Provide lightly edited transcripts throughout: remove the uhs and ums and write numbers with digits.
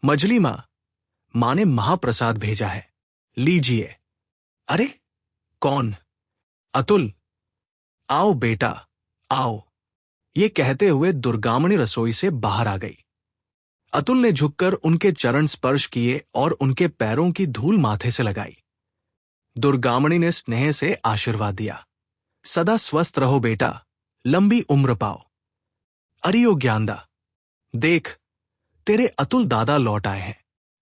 मजली माँ ने महाप्रसाद भेजा है, लीजिए। अरे कौन? अतुल। आओ बेटा, आओ। ये कहते हुए दुर्गामणि रसोई से बाहर आ गई। अतुल ने झुककर उनके चरण स्पर्श किए और उनके पैरों की धूल माथे से लगाई। दुर्गामणि ने स्नेह से आशीर्वाद दिया, सदा स्वस्थ रहो बेटा, लंबी उम्र पाओ। अरियो ज्ञानदा, देख तेरे अतुल दादा लौट आए हैं।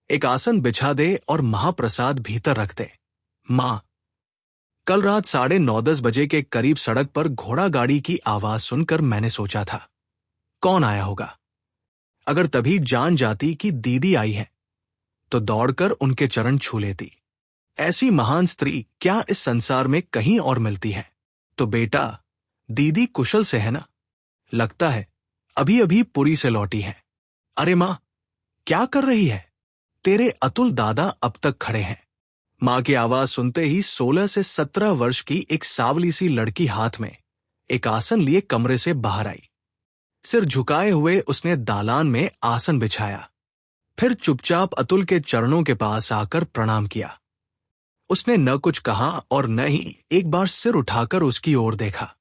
एक आसन बिछा दे और महाप्रसाद भीतर रख दे। मां, कल रात 9:30 बजे के करीब सड़क पर घोड़ा गाड़ी की आवाज सुनकर मैंने सोचा था, कौन आया होगा। अगर तभी जान जाती कि दीदी आई है तो दौड़कर उनके चरण छू लेती। ऐसी महान स्त्री क्या इस संसार में कहीं और मिलती है। तो बेटा, दीदी कुशल से है ना? लगता है अभी अभी पुरी से लौटी है। अरे मां, क्या कर रही है? तेरे अतुल दादा अब तक खड़े हैं। मां की आवाज सुनते ही 16 से 17 वर्ष की एक सावली सी लड़की हाथ में एक आसन लिए कमरे से बाहर आई। सिर झुकाए हुए उसने दालान में आसन बिछाया, फिर चुपचाप अतुल के चरणों के पास आकर प्रणाम किया। उसने न कुछ कहा और न ही एक बार सिर उठाकर उसकी ओर देखा।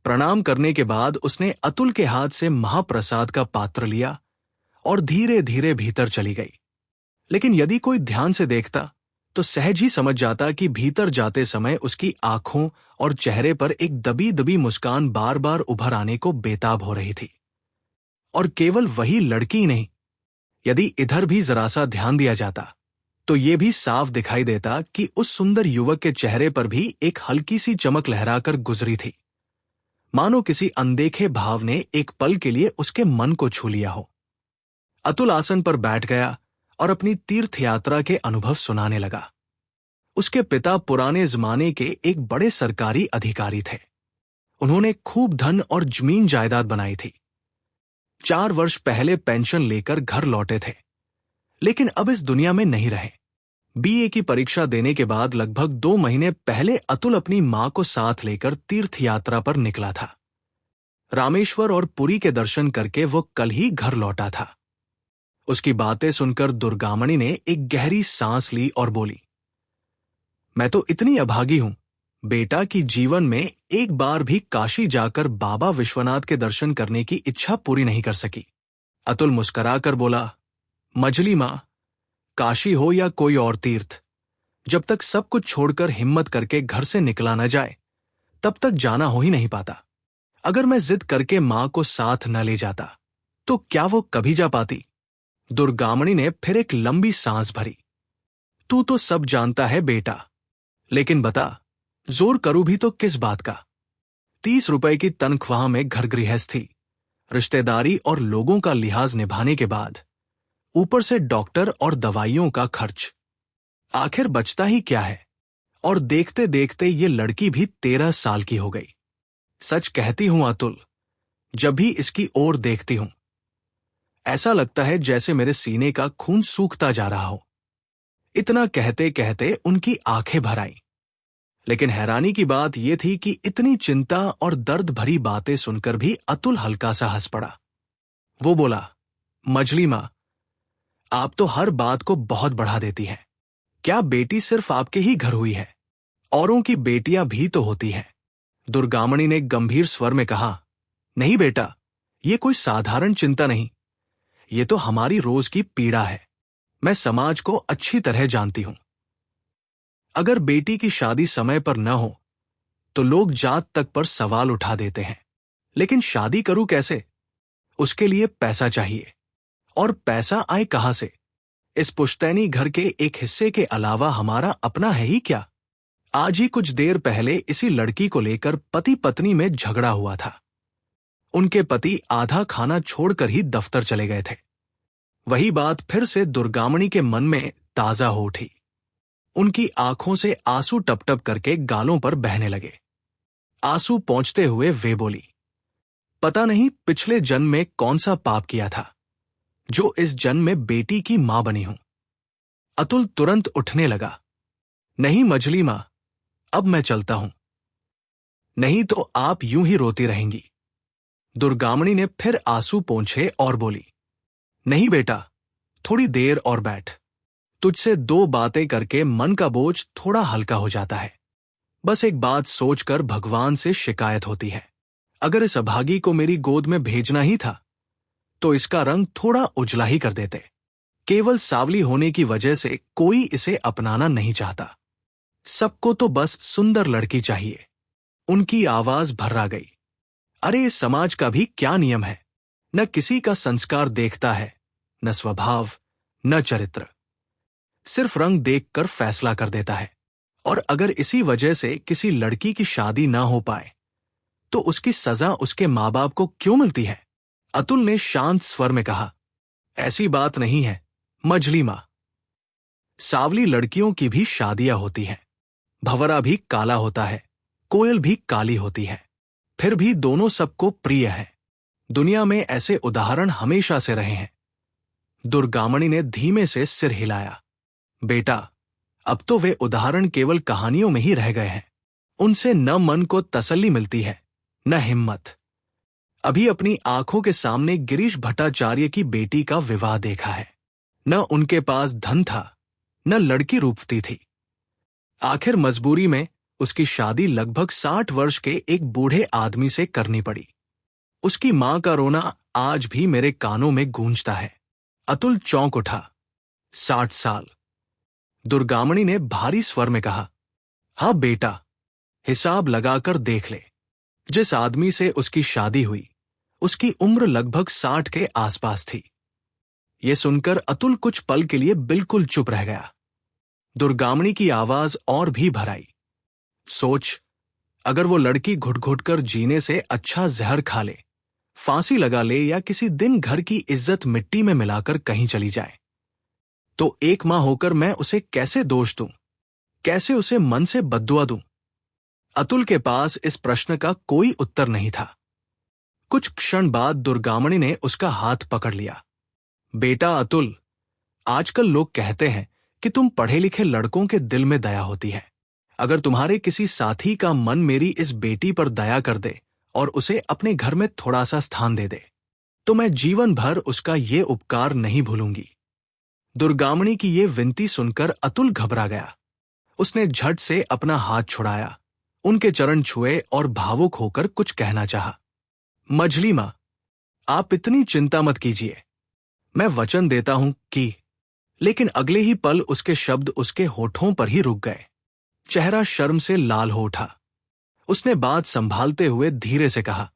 प्रणाम करने के बाद उसने अतुल के हाथ से महाप्रसाद का पात्र लिया और धीरे धीरे भीतर चली गई। लेकिन यदि कोई ध्यान से देखता तो सहज ही समझ जाता कि भीतर जाते समय उसकी आंखों और चेहरे पर एक दबी दबी मुस्कान बार बार उभर आने को बेताब हो रही थी। और केवल वही लड़की नहीं, यदि इधर भी जरा सा ध्यान दिया जाता तो ये भी साफ दिखाई देता कि उस सुंदर युवक के चेहरे पर भी एक हल्की सी चमक लहराकर गुजरी थी, मानो किसी अनदेखे भाव ने एक पल के लिए उसके मन को छू लिया हो। अतुल आसन पर बैठ गया और अपनी तीर्थ यात्रा के अनुभव सुनाने लगा। उसके पिता पुराने जमाने के एक बड़े सरकारी अधिकारी थे। उन्होंने खूब धन और जमीन जायदाद बनाई थी। 4 वर्ष पहले पेंशन लेकर घर लौटे थे, लेकिन अब इस दुनिया में नहीं रहे। बीए की परीक्षा देने के बाद लगभग 2 महीने पहले अतुल अपनी मां को साथ लेकर तीर्थ यात्रा पर निकला था। रामेश्वर और पुरी के दर्शन करके वो कल ही घर लौटा था। उसकी बातें सुनकर दुर्गामणि ने एक गहरी सांस ली और बोली, मैं तो इतनी अभागी हूं बेटा कि जीवन में एक बार भी काशी जाकर बाबा विश्वनाथ के दर्शन करने की इच्छा पूरी नहीं कर सकी। अतुल मुस्कुराकर बोला, मजली मां, काशी हो या कोई और तीर्थ, जब तक सब कुछ छोड़कर हिम्मत करके घर से निकला न जाए तब तक जाना हो ही नहीं पाता। अगर मैं जिद करके मां को साथ न ले जाता तो क्या वो कभी जा पाती? दुर्गामणि ने फिर एक लंबी सांस भरी। तू तो सब जानता है बेटा, लेकिन बता, जोर करूं भी तो किस बात का? 30 रुपए की तनख्वाह में घर गृहस्थी, रिश्तेदारी और लोगों का लिहाज निभाने के बाद ऊपर से डॉक्टर और दवाइयों का खर्च, आखिर बचता ही क्या है? और देखते देखते ये लड़की भी 13 साल की हो गई। सच कहती हूं अतुल, जब भी इसकी ओर देखती हूं ऐसा लगता है जैसे मेरे सीने का खून सूखता जा रहा हो। इतना कहते कहते उनकी आंखें भर आईं। लेकिन हैरानी की बात यह थी कि इतनी चिंता और दर्द भरी बातें सुनकर भी अतुल हल्का सा हंस पड़ा। वो बोला, मजली मां, आप तो हर बात को बहुत बढ़ा देती हैं। क्या बेटी सिर्फ आपके ही घर हुई है? औरों की बेटियां भी तो होती हैं। दुर्गामणि ने गंभीर स्वर में कहा, नहीं बेटा, ये कोई साधारण चिंता नहीं, ये तो हमारी रोज की पीड़ा है। मैं समाज को अच्छी तरह जानती हूं। अगर बेटी की शादी समय पर न हो तो लोग जात तक पर सवाल उठा देते हैं, लेकिन शादी करूं कैसे? उसके लिए पैसा चाहिए, और पैसा आए कहां से? इस पुश्तैनी घर के एक हिस्से के अलावा हमारा अपना है ही क्या? आज ही कुछ देर पहले इसी लड़की को लेकर पति पत्नी में झगड़ा हुआ था। उनके पति आधा खाना छोड़कर ही दफ्तर चले गए थे। वही बात फिर से दुर्गामणि के मन में ताजा हो उठी। उनकी आंखों से आंसू टप टप करके गालों पर बहने लगे। आंसू पोंछते हुए वे बोली, पता नहीं पिछले जन्म में कौन सा पाप किया था जो इस जन्म में बेटी की मां बनी हूं। अतुल तुरंत उठने लगा। नहीं मजली मां, अब मैं चलता हूं, नहीं तो आप यूं ही रोती रहेंगी। दुर्गामणि ने फिर आंसू पोंछे और बोली, नहीं बेटा, थोड़ी देर और बैठ। तुझसे 2 बातें करके मन का बोझ थोड़ा हल्का हो जाता है। बस एक बात सोचकर भगवान से शिकायत होती है, अगर इस अभागी को मेरी गोद में भेजना ही था तो इसका रंग थोड़ा उजला ही कर देते। केवल सावली होने की वजह से कोई इसे अपनाना नहीं चाहता। सबको तो बस सुंदर लड़की चाहिए। उनकी आवाज भर्रा गई। अरे इस समाज का भी क्या नियम है, न किसी का संस्कार देखता है, न स्वभाव, न चरित्र, सिर्फ रंग देखकर फैसला कर देता है। और अगर इसी वजह से किसी लड़की की शादी ना हो पाए तो उसकी सजा उसके माँ बाप को क्यों मिलती है? अतुल ने शांत स्वर में कहा, ऐसी बात नहीं है मझली माँ। सावली लड़कियों की भी शादियां होती हैं। भंवरा भी काला होता है, कोयल भी काली होती है, फिर भी दोनों सबको प्रिय है। दुनिया में ऐसे उदाहरण हमेशा से रहे हैं। दुर्गामणि ने धीमे से सिर हिलाया। बेटा, अब तो वे उदाहरण केवल कहानियों में ही रह गए हैं। उनसे न मन को तसल्ली मिलती है, न हिम्मत। अभी अपनी आंखों के सामने गिरीश भट्टाचार्य की बेटी का विवाह देखा है। न उनके पास धन था, न लड़की रूपती थी। आखिर मजबूरी में उसकी शादी लगभग 60 वर्ष के एक बूढ़े आदमी से करनी पड़ी। उसकी मां का रोना आज भी मेरे कानों में गूंजता है। अतुल चौंक उठा। 60 साल? दुर्गामणि ने भारी स्वर में कहा, हाँ बेटा, हिसाब लगाकर देख ले। जिस आदमी से उसकी शादी हुई उसकी उम्र लगभग 60 के आसपास थी। यह सुनकर अतुल कुछ पल के लिए बिल्कुल चुप रह गया। दुर्गामणि की आवाज और भी भराई। सोच, अगर वो लड़की घुट घुट कर जीने से अच्छा जहर खा ले, फांसी लगा ले या किसी दिन घर की इज्जत मिट्टी में मिलाकर कहीं चली जाए, तो एक मां होकर मैं उसे कैसे दोष दूं? कैसे उसे मन से बद्दुआ दूं? अतुल के पास इस प्रश्न का कोई उत्तर नहीं था। कुछ क्षण बाद दुर्गामणि ने उसका हाथ पकड़ लिया। बेटा अतुल, आजकल लोग कहते हैं कि तुम पढ़े लिखे लड़कों के दिल में दया होती है। अगर तुम्हारे किसी साथी का मन मेरी इस बेटी पर दया कर दे और उसे अपने घर में थोड़ा सा स्थान दे दे, तो मैं जीवन भर उसका ये उपकार नहीं भूलूंगी। दुर्गामणि की ये विनती सुनकर अतुल घबरा गया। उसने झट से अपना हाथ छुड़ाया, उनके चरण छुए और भावुक होकर कुछ कहना चाहा। मझली मां, आप इतनी चिंता मत कीजिए। मैं वचन देता हूं कि। लेकिन अगले ही पल उसके शब्द उसके होठों पर ही रुक गए। चेहरा शर्म से लाल हो उठा। उसने बात संभालते हुए धीरे से कहा,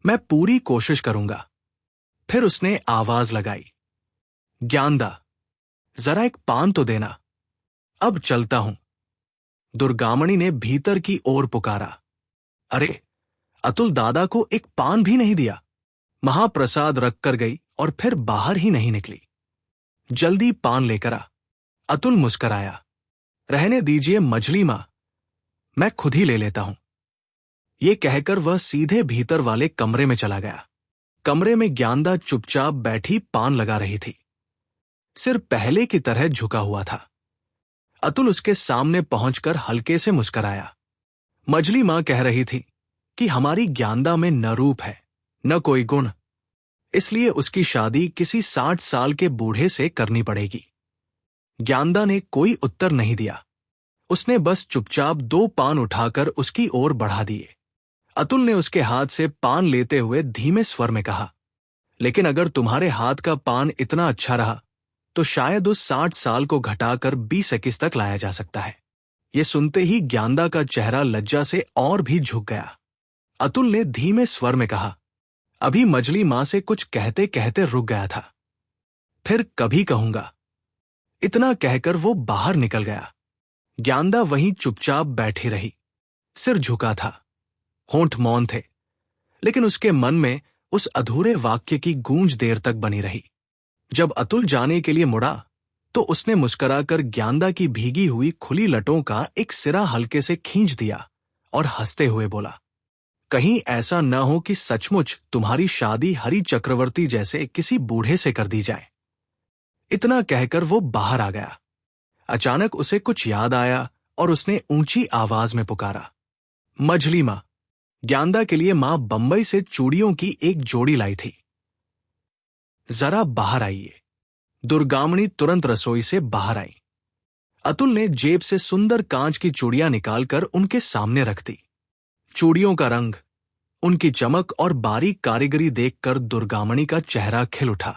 मैं पूरी कोशिश करूंगा। फिर उसने आवाज लगाई, ज्ञानदा, जरा एक पान तो देना। अब चलता हूं। दुर्गामणि ने भीतर की ओर पुकारा। अरे, अतुल दादा को एक पान भी नहीं दिया। महाप्रसाद रखकर गई और फिर बाहर ही नहीं निकली। जल्दी पान लेकर आ। अतुल मुस्कराया। रहने दीजिए मझली मां, मैं खुद ही ले लेता हूं। ये कहकर वह सीधे भीतर वाले कमरे में चला गया। कमरे में ज्ञानदा चुपचाप बैठी पान लगा रही थी। सिर पहले की तरह झुका हुआ था। अतुल उसके सामने पहुंचकर हल्के से मुस्कराया। मझली मां कह रही थी कि हमारी ज्ञानदा में न रूप है, न कोई गुण, इसलिए उसकी शादी किसी 60 साल के बूढ़े से करनी पड़ेगी। ज्ञानदा ने कोई उत्तर नहीं दिया। उसने बस चुपचाप 2 पान उठाकर उसकी ओर बढ़ा दिए। अतुल ने उसके हाथ से पान लेते हुए धीमे स्वर में कहा, लेकिन अगर तुम्हारे हाथ का पान इतना अच्छा रहा तो शायद उस 60 साल को घटाकर 20-21 तक लाया जा सकता है। ये सुनते ही ज्ञानदा का चेहरा लज्जा से और भी झुक गया। अतुल ने धीमे स्वर में कहा, अभी मझली मां से कुछ कहते कहते रुक गया था। फिर कभी कहूंगा। इतना कहकर वो बाहर निकल गया। ज्ञानदा वहीं चुपचाप बैठी रही। सिर झुका था, होंठ मौन थे, लेकिन उसके मन में उस अधूरे वाक्य की गूंज देर तक बनी रही। जब अतुल जाने के लिए मुड़ा तो उसने मुस्कुराकर ज्ञानदा की भीगी हुई खुली लटों का एक सिरा हल्के से खींच दिया और हंसते हुए बोला, कहीं ऐसा न हो कि सचमुच तुम्हारी शादी हरि चक्रवर्ती जैसे किसी बूढ़े से कर दी जाए। इतना कहकर वो बाहर आ गया। अचानक उसे कुछ याद आया और उसने ऊंची आवाज में पुकारा, मझली मां, ज्ञानदा के लिए मां बंबई से चूड़ियों की एक जोड़ी लाई थी, जरा बाहर आइए। दुर्गामणी तुरंत रसोई से बाहर आई। अतुल ने जेब से सुंदर कांच की चूड़ियां निकालकर उनके सामने रख दी। चूड़ियों का रंग, उनकी चमक और बारीक कारीगरी देखकर दुर्गामणी का चेहरा खिल उठा।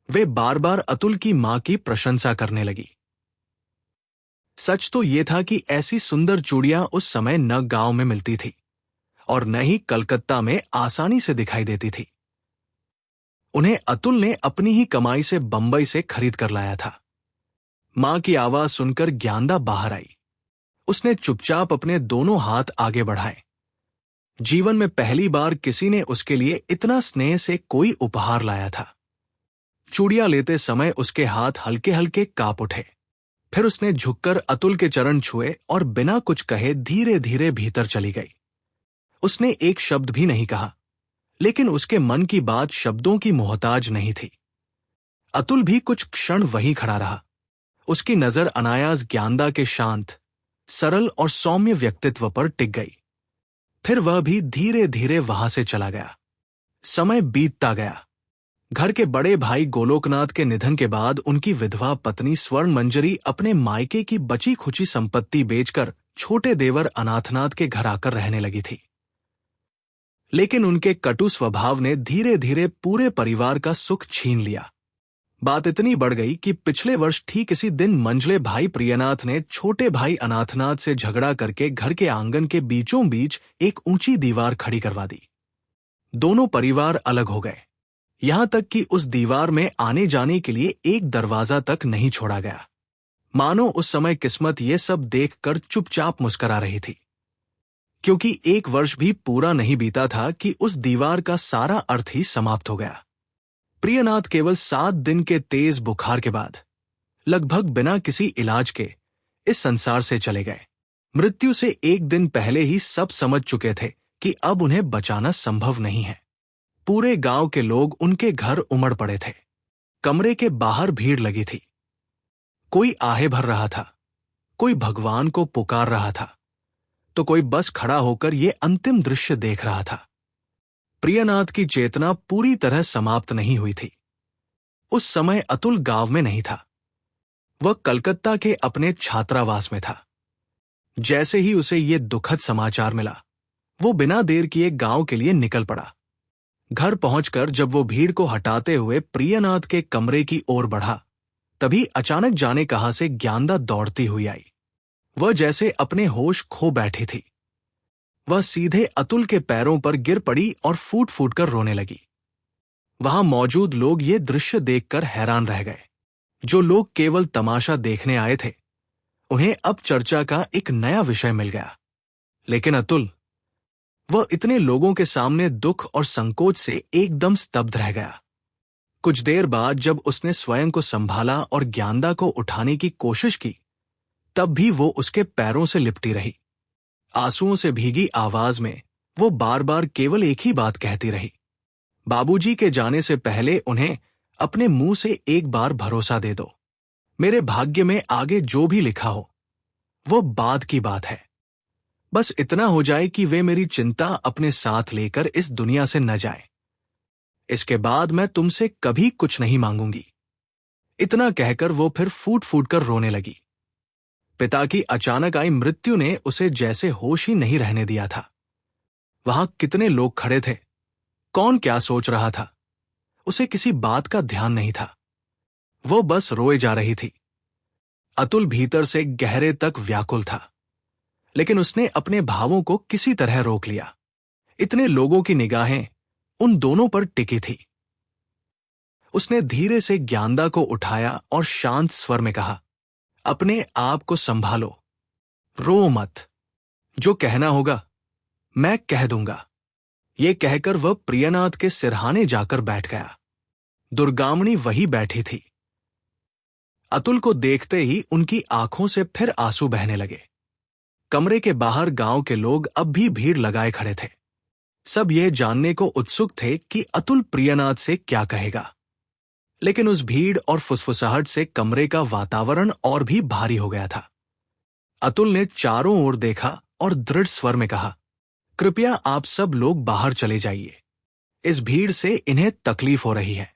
वे बार बार अतुल की मां की प्रशंसा करने लगी। सच तो यह था कि ऐसी सुंदर चूड़ियां उस समय न गांव में मिलती थी और न ही कलकत्ता में आसानी से दिखाई देती थी। उन्हें अतुल ने अपनी ही कमाई से बंबई से खरीद कर लाया था। मां की आवाज सुनकर ज्ञानदा बाहर आई। उसने चुपचाप अपने दोनों हाथ आगे बढ़ाए। जीवन में पहली बार किसी ने उसके लिए इतना स्नेह से कोई उपहार लाया था। चूड़ियां लेते समय उसके हाथ हल्के हल्के कांप उठे। फिर उसने झुककर अतुल के चरण छुए और बिना कुछ कहे धीरे धीरे भीतर चली गई। उसने एक शब्द भी नहीं कहा, लेकिन उसके मन की बात शब्दों की मोहताज नहीं थी। अतुल भी कुछ क्षण वहीं खड़ा रहा। उसकी नजर अनायास ज्ञानदा के शांत, सरल और सौम्य व्यक्तित्व पर टिक गई। फिर वह भी धीरे धीरे वहां से चला गया। समय बीतता गया। घर के बड़े भाई गोलोकनाथ के निधन के बाद उनकी विधवा पत्नी स्वर्ण मंजरी अपने मायके की बची खुची संपत्ति बेचकर छोटे देवर अनाथनाथ के घर आकर रहने लगी थी। लेकिन उनके कटु स्वभाव ने धीरे धीरे पूरे परिवार का सुख छीन लिया। बात इतनी बढ़ गई कि पिछले वर्ष ठीक इसी दिन मंझले भाई प्रियनाथ ने छोटे भाई अनाथनाथ से झगड़ा करके घर के आंगन के बीचों बीच एक ऊंची दीवार खड़ी करवा दी। दोनों परिवार अलग हो गए। यहां तक कि उस दीवार में आने जाने के लिए एक दरवाजा तक नहीं छोड़ा गया। मानो उस समय किस्मत ये सब देखकर चुपचाप मुस्कुरा रही थी, क्योंकि एक वर्ष भी पूरा नहीं बीता था कि उस दीवार का सारा अर्थ ही समाप्त हो गया। प्रियनाथ केवल 7 दिन के तेज बुखार के बाद लगभग बिना किसी इलाज के इस संसार से चले गए। मृत्यु से एक दिन पहले ही सब समझ चुके थे कि अब उन्हें बचाना संभव नहीं है। पूरे गांव के लोग उनके घर उमड़ पड़े थे। कमरे के बाहर भीड़ लगी थी। कोई आहे भर रहा था, कोई भगवान को पुकार रहा था, तो कोई बस खड़ा होकर ये अंतिम दृश्य देख रहा था। प्रियनाथ की चेतना पूरी तरह समाप्त नहीं हुई थी। उस समय अतुल गांव में नहीं था। वह कलकत्ता के अपने छात्रावास में था। जैसे ही उसे ये दुखद समाचार मिला, वो बिना देर किए गांव के लिए निकल पड़ा। घर पहुंचकर जब वो भीड़ को हटाते हुए प्रियनाथ के कमरे की ओर बढ़ा, तभी अचानक जाने कहां से ज्ञानदा दौड़ती हुई आई। वह जैसे अपने होश खो बैठी थी। वह सीधे अतुल के पैरों पर गिर पड़ी और फूट फूट कर रोने लगी। वहां मौजूद लोग ये दृश्य देखकर हैरान रह गए। जो लोग केवल तमाशा देखने आए थे, उन्हें अब चर्चा का एक नया विषय मिल गया। लेकिन अतुल, वह इतने लोगों के सामने दुख और संकोच से एकदम स्तब्ध रह गया। कुछ देर बाद जब उसने स्वयं को संभाला और ज्ञानदा को उठाने की कोशिश की, तब भी वो उसके पैरों से लिपटी रही। आंसुओं से भीगी आवाज में वो बार बार केवल एक ही बात कहती रही, बाबूजी के जाने से पहले उन्हें अपने मुंह से एक बार भरोसा दे दो। मेरे भाग्य में आगे जो भी लिखा हो, वो बाद की बात है। बस इतना हो जाए कि वे मेरी चिंता अपने साथ लेकर इस दुनिया से न जाए। इसके बाद मैं तुमसे कभी कुछ नहीं मांगूंगी। इतना कहकर वो फिर फूट फूट कर रोने लगी। पिता की अचानक आई मृत्यु ने उसे जैसे होश ही नहीं रहने दिया था। वहां कितने लोग खड़े थे, कौन क्या सोच रहा था, उसे किसी बात का ध्यान नहीं था। वो बस रोए जा रही थी। अतुल भीतर से गहरे तक व्याकुल था, लेकिन उसने अपने भावों को किसी तरह रोक लिया। इतने लोगों की निगाहें उन दोनों पर टिकी थी। उसने धीरे से ज्ञानदा को उठाया और शांत स्वर में कहा, अपने आप को संभालो, रो मत। जो कहना होगा मैं कह दूंगा। ये कहकर वह प्रियनाथ के सिरहाने जाकर बैठ गया। दुर्गामणी वही बैठी थी। अतुल को देखते ही उनकी आंखों से फिर आंसू बहने लगे। कमरे के बाहर गांव के लोग अब भी भीड़ लगाए खड़े थे। सब ये जानने को उत्सुक थे कि अतुल प्रियनाथ से क्या कहेगा। लेकिन उस भीड़ और फुसफुसाहट से कमरे का वातावरण और भी भारी हो गया था। अतुल ने चारों ओर देखा और दृढ़ स्वर में कहा, कृपया आप सब लोग बाहर चले जाइए। इस भीड़ से इन्हें तकलीफ हो रही है।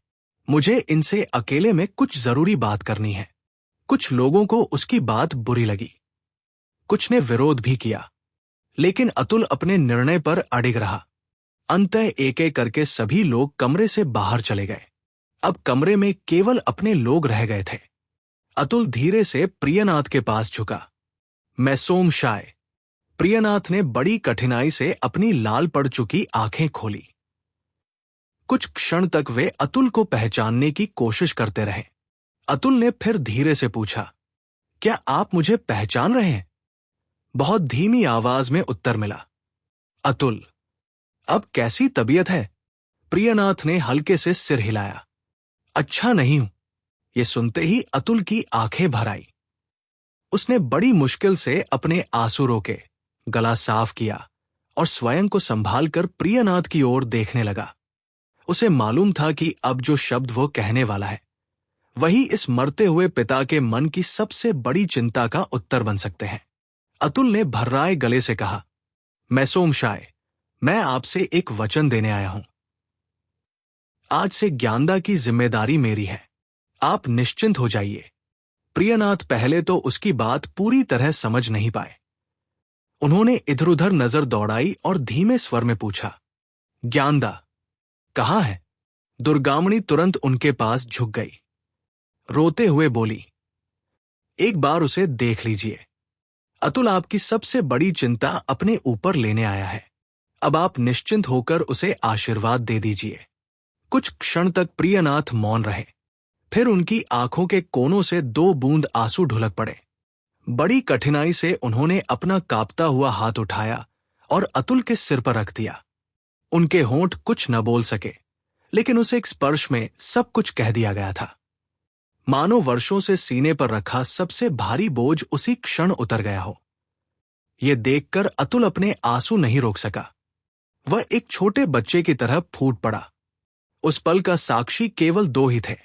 मुझे इनसे अकेले में कुछ जरूरी बात करनी है। कुछ लोगों को उसकी बात बुरी लगी, कुछ ने विरोध भी किया, लेकिन अतुल अपने निर्णय पर अडिग रहा। अंततः एक एक करके सभी लोग कमरे से बाहर चले गए। अब कमरे में केवल अपने लोग रह गए थे। अतुल धीरे से प्रियनाथ के पास झुका। मैं सोमशाय। प्रियनाथ ने बड़ी कठिनाई से अपनी लाल पड़ चुकी आंखें खोली। कुछ क्षण तक वे अतुल को पहचानने की कोशिश करते रहे। अतुल ने फिर धीरे से पूछा, क्या आप मुझे पहचान रहे हैं? बहुत धीमी आवाज में उत्तर मिला, अतुल। अब कैसी तबीयत है? प्रियनाथ ने हल्के से सिर हिलाया। अच्छा नहीं हूं। ये सुनते ही अतुल की आंखें भर आई। उसने बड़ी मुश्किल से अपने आंसू रोके, गला साफ किया और स्वयं को संभालकर प्रियनाथ की ओर देखने लगा। उसे मालूम था कि अब जो शब्द वो कहने वाला है वही इस मरते हुए पिता के मन की सबसे बड़ी चिंता का उत्तर बन सकते हैं। अतुल ने भर्राए गले से कहा, मैं सोमशाय, मैं आपसे एक वचन देने आया हूं। आज से ज्ञानदा की जिम्मेदारी मेरी है। आप निश्चिंत हो जाइए। प्रियनाथ पहले तो उसकी बात पूरी तरह समझ नहीं पाए। उन्होंने इधर उधर नजर दौड़ाई और धीमे स्वर में पूछा, ज्ञानदा कहाँ है? दुर्गामणी तुरंत उनके पास झुक गई। रोते हुए बोली, एक बार उसे देख लीजिए। अतुल आपकी सबसे बड़ी चिंता अपने ऊपर लेने आया है। अब आप निश्चिंत होकर उसे आशीर्वाद दे दीजिए। कुछ क्षण तक प्रियनाथ मौन रहे। फिर उनकी आंखों के कोनों से 2 बूंद आंसू ढुलक पड़े। बड़ी कठिनाई से उन्होंने अपना कांपता हुआ हाथ उठाया और अतुल के सिर पर रख दिया। उनके होंठ कुछ न बोल सके, लेकिन उसे एक स्पर्श में सब कुछ कह दिया गया था। मानो वर्षों से सीने पर रखा सबसे भारी बोझ उसी क्षण उतर गया हो। यह देखकर अतुल अपने आंसू नहीं रोक सका। वह एक छोटे बच्चे की तरह फूट पड़ा। उस पल का साक्षी केवल 2 ही थे,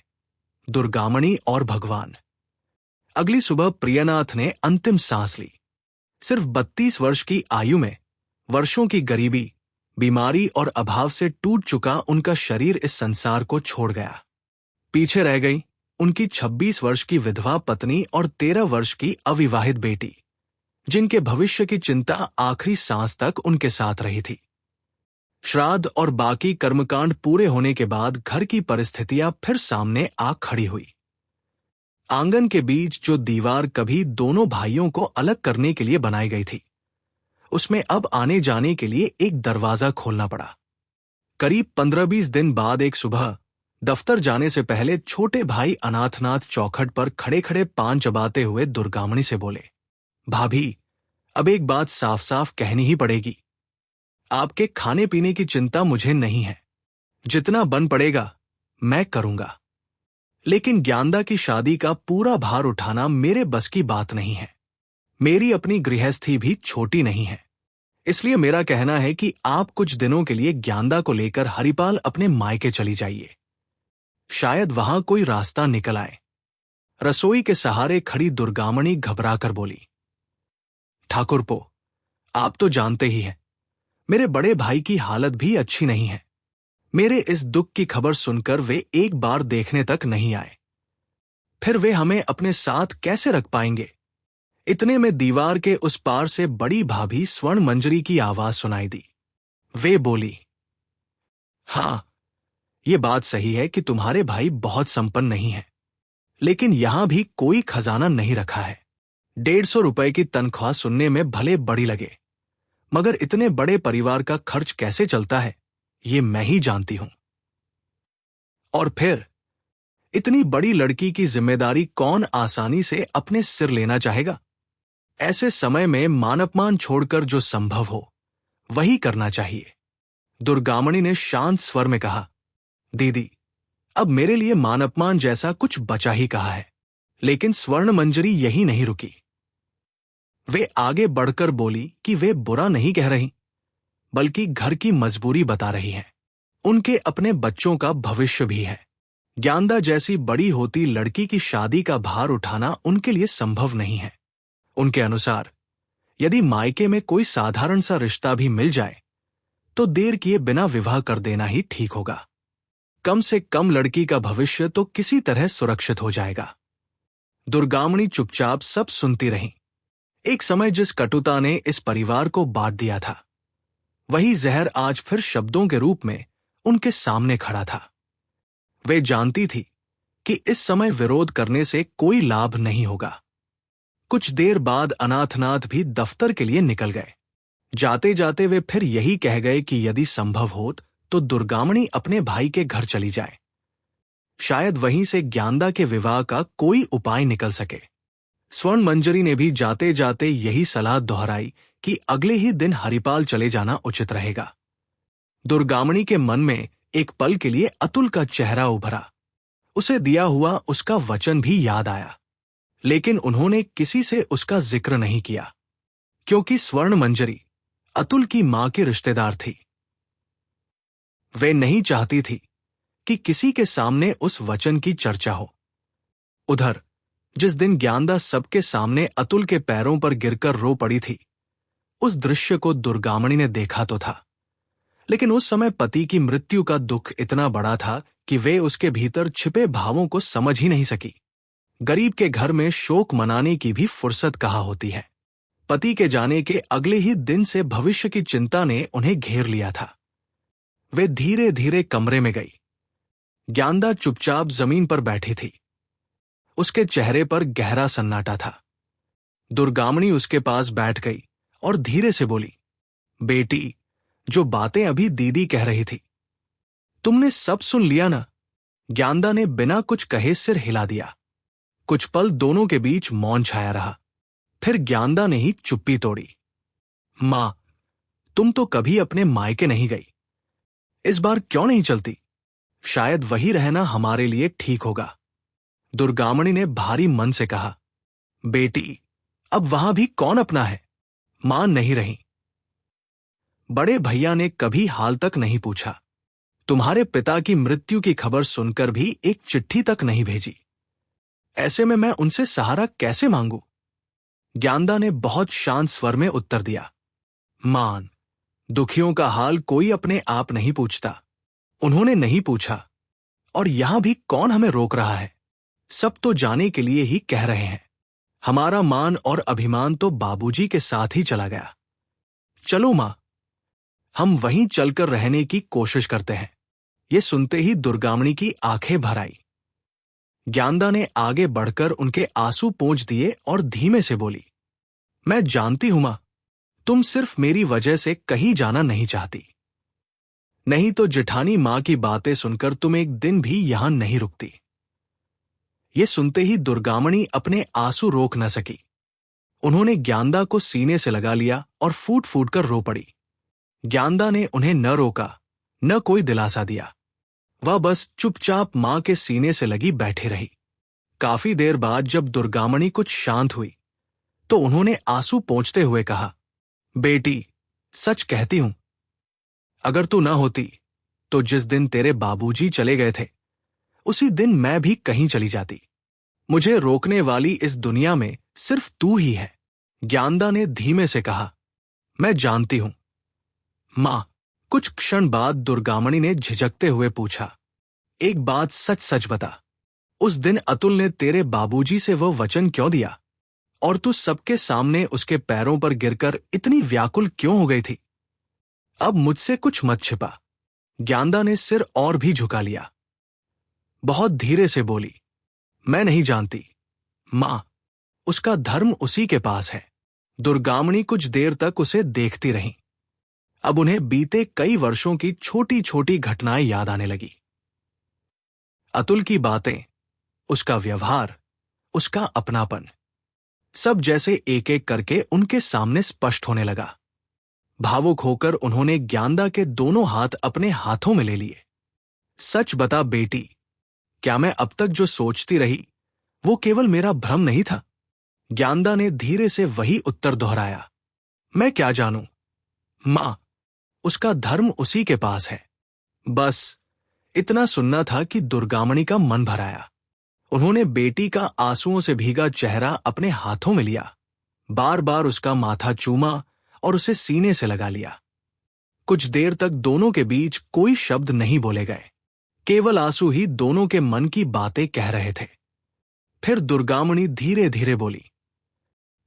दुर्गामणी और भगवान। अगली सुबह प्रियनाथ ने अंतिम सांस ली। सिर्फ 32 वर्ष की आयु में वर्षों की गरीबी, बीमारी और अभाव से टूट चुका उनका शरीर इस संसार को छोड़ गया। पीछे रह गई उनकी 26 वर्ष की विधवा पत्नी और 13 वर्ष की अविवाहित बेटी, जिनके भविष्य की चिंता आखिरी सांस तक उनके साथ रही थी। श्राद्ध और बाकी कर्मकांड पूरे होने के बाद घर की परिस्थितियां फिर सामने आ खड़ी हुई। आंगन के बीच जो दीवार कभी दोनों भाइयों को अलग करने के लिए बनाई गई थी, उसमें अब आने जाने के लिए एक दरवाजा खोलना पड़ा। करीब 15-20 दिन बाद एक सुबह दफ्तर जाने से पहले छोटे भाई अनाथनाथ चौखट पर खड़े खड़े पान चबाते हुए दुर्गामणी से बोले, भाभी, अब एक बात साफ साफ कहनी ही पड़ेगी। आपके खाने पीने की चिंता मुझे नहीं है। जितना बन पड़ेगा मैं करूंगा, लेकिन ज्ञानदा की शादी का पूरा भार उठाना मेरे बस की बात नहीं है। मेरी अपनी गृहस्थी भी छोटी नहीं है। इसलिए मेरा कहना है कि आप कुछ दिनों के लिए ज्ञानदा को लेकर हरिपाल अपने मायके चली जाइए। शायद वहां कोई रास्ता निकल आए। रसोई के सहारे खड़ी दुर्गामणी घबराकर बोली, ठाकुरपो, आप तो जानते ही हैं, मेरे बड़े भाई की हालत भी अच्छी नहीं है। मेरे इस दुख की खबर सुनकर वे एक बार देखने तक नहीं आए। फिर वे हमें अपने साथ कैसे रख पाएंगे? इतने में दीवार के उस पार से बड़ी भाभी स्वर्ण मंजरी की आवाज सुनाई दी। वे बोली, हाँ, ये बात सही है कि तुम्हारे भाई बहुत संपन्न नहीं है, लेकिन यहां भी कोई खजाना नहीं रखा है। 150 रुपए की तनख्वाह सुनने में भले बड़ी लगे, मगर इतने बड़े परिवार का खर्च कैसे चलता है ये मैं ही जानती हूं। और फिर इतनी बड़ी लड़की की जिम्मेदारी कौन आसानी से अपने सिर लेना चाहेगा? ऐसे समय में मान अपमान छोड़कर जो संभव हो वही करना चाहिए। दुर्गामणी ने शांत स्वर में कहा, दीदी, अब मेरे लिए मान अपमान जैसा कुछ बचा ही कहा है। लेकिन स्वर्ण मंजरी यही नहीं रुकी। वे आगे बढ़कर बोली कि वे बुरा नहीं कह रही, बल्कि घर की मजबूरी बता रही हैं। उनके अपने बच्चों का भविष्य भी है। ज्ञानदा जैसी बड़ी होती लड़की की शादी का भार उठाना उनके लिए संभव नहीं है। उनके अनुसार यदि मायके में कोई साधारण सा रिश्ता भी मिल जाए तो देर किए बिना विवाह कर देना ही ठीक होगा। कम से कम लड़की का भविष्य तो किसी तरह सुरक्षित हो जाएगा। दुर्गामणि चुपचाप सब सुनती रहीं। एक समय जिस कटुता ने इस परिवार को बांट दिया था, वही जहर आज फिर शब्दों के रूप में उनके सामने खड़ा था। वे जानती थी कि इस समय विरोध करने से कोई लाभ नहीं होगा। कुछ देर बाद अनाथनाथ भी दफ्तर के लिए निकल गए। जाते जाते वे फिर यही कह गए कि यदि संभव हो तो दुर्गामणि अपने भाई के घर चली जाए। शायद वहीं से ज्ञानदा के विवाह का कोई उपाय निकल सके। स्वर्ण मंजरी ने भी जाते जाते यही सलाह दोहराई कि अगले ही दिन हरिपाल चले जाना उचित रहेगा। दुर्गामणि के मन में एक पल के लिए अतुल का चेहरा उभरा। उसे दिया हुआ उसका वचन भी याद आया, लेकिन उन्होंने किसी से उसका जिक्र नहीं किया, क्योंकि स्वर्ण मंजरी अतुल की मां की रिश्तेदार थी। वे नहीं चाहती थी कि किसी के सामने उस वचन की चर्चा हो। उधर जिस दिन ज्ञानदा सबके सामने अतुल के पैरों पर गिरकर रो पड़ी थी, उस दृश्य को दुर्गामणि ने देखा तो था, लेकिन उस समय पति की मृत्यु का दुख इतना बड़ा था कि वे उसके भीतर छिपे भावों को समझ ही नहीं सकी। गरीब के घर में शोक मनाने की भी फुर्सत कहाँ होती है। पति के जाने के अगले ही दिन से भविष्य की चिंता ने उन्हें घेर लिया था। वे धीरे धीरे कमरे में गई। ज्ञानदा चुपचाप जमीन पर बैठी थी। उसके चेहरे पर गहरा सन्नाटा था। दुर्गामणि उसके पास बैठ गई और धीरे से बोली, बेटी, जो बातें अभी दीदी कह रही थी, तुमने सब सुन लिया ना? ज्ञानदा ने बिना कुछ कहे सिर हिला दिया। कुछ पल दोनों के बीच मौन छाया रहा। फिर ज्ञानदा ने ही चुप्पी तोड़ी। मां, तुम तो कभी अपने मायके नहीं गई, इस बार क्यों नहीं चलती? शायद वही रहना हमारे लिए ठीक होगा। दुर्गामणि ने भारी मन से कहा। बेटी, अब वहां भी कौन अपना है? मां नहीं रही। बड़े भैया ने कभी हाल तक नहीं पूछा। तुम्हारे पिता की मृत्यु की खबर सुनकर भी एक चिट्ठी तक नहीं भेजी। ऐसे में मैं उनसे सहारा कैसे मांगू? ज्ञानदा ने बहुत शांत स्वर में उत्तर दिया। मान, दुखियों का हाल कोई अपने आप नहीं पूछता। उन्होंने नहीं पूछा, और यहां भी कौन हमें रोक रहा है? सब तो जाने के लिए ही कह रहे हैं। हमारा मान और अभिमान तो बाबूजी के साथ ही चला गया। चलो मां, हम वहीं चलकर रहने की कोशिश करते हैं। ये सुनते ही दुर्गामणि की आंखें भर आई। ज्ञानदा ने आगे बढ़कर उनके आंसू पोंछ दिए और धीमे से बोली, मैं जानती हूं मां, तुम सिर्फ मेरी वजह से कहीं जाना नहीं चाहती। नहीं तो जेठानी मां की बातें सुनकर तुम एक दिन भी यहां नहीं रुकती। ये सुनते ही दुर्गामणि अपने आंसू रोक न सकी। उन्होंने ज्ञानदा को सीने से लगा लिया और फूट फूट कर रो पड़ी। ज्ञानदा ने उन्हें न रोका, न कोई दिलासा दिया। वह बस चुपचाप मां के सीने से लगी बैठी रही। काफी देर बाद जब दुर्गामणि कुछ शांत हुई, तो उन्होंने आंसू पोंछते हुए कहा, बेटी, सच कहती हूं, अगर तू न होती तो जिस दिन तेरे बाबूजी चले गए थे, उसी दिन मैं भी कहीं चली जाती। मुझे रोकने वाली इस दुनिया में सिर्फ तू ही है। ज्ञानदा ने धीमे से कहा, मैं जानती हूं। मां, कुछ क्षण बाद दुर्गामणि ने झिझकते हुए पूछा, एक बात सच सच बता, उस दिन अतुल ने तेरे बाबूजी से वह वचन क्यों दिया, और तू सबके सामने उसके पैरों पर गिरकर इतनी व्याकुल क्यों हो गई थी? अब मुझसे कुछ मत छिपा। ज्ञानदा ने सिर और भी झुका लिया। बहुत धीरे से बोली, मैं नहीं जानती मां, उसका धर्म उसी के पास है। दुर्गामणि कुछ देर तक उसे देखती रही। अब उन्हें बीते कई वर्षों की छोटी छोटी घटनाएं याद आने लगी। अतुल की बातें, उसका व्यवहार, उसका अपनापन, सब जैसे एक एक करके उनके सामने स्पष्ट होने लगा। भावुक होकर उन्होंने ज्ञानदा के दोनों हाथ अपने हाथों में ले लिए। सच बता बेटी, क्या मैं अब तक जो सोचती रही वो केवल मेरा भ्रम नहीं था? ज्ञानदा ने धीरे से वही उत्तर दोहराया, मैं क्या जानूं मां, उसका धर्म उसी के पास है। बस इतना सुनना था कि दुर्गामणि का मन भर आया। उन्होंने बेटी का आंसुओं से भीगा चेहरा अपने हाथों में लिया, बार बार उसका माथा चूमा और उसे सीने से लगा लिया। कुछ देर तक दोनों के बीच कोई शब्द नहीं बोले गए। केवल आंसू ही दोनों के मन की बातें कह रहे थे। फिर दुर्गामणि धीरे धीरे बोली,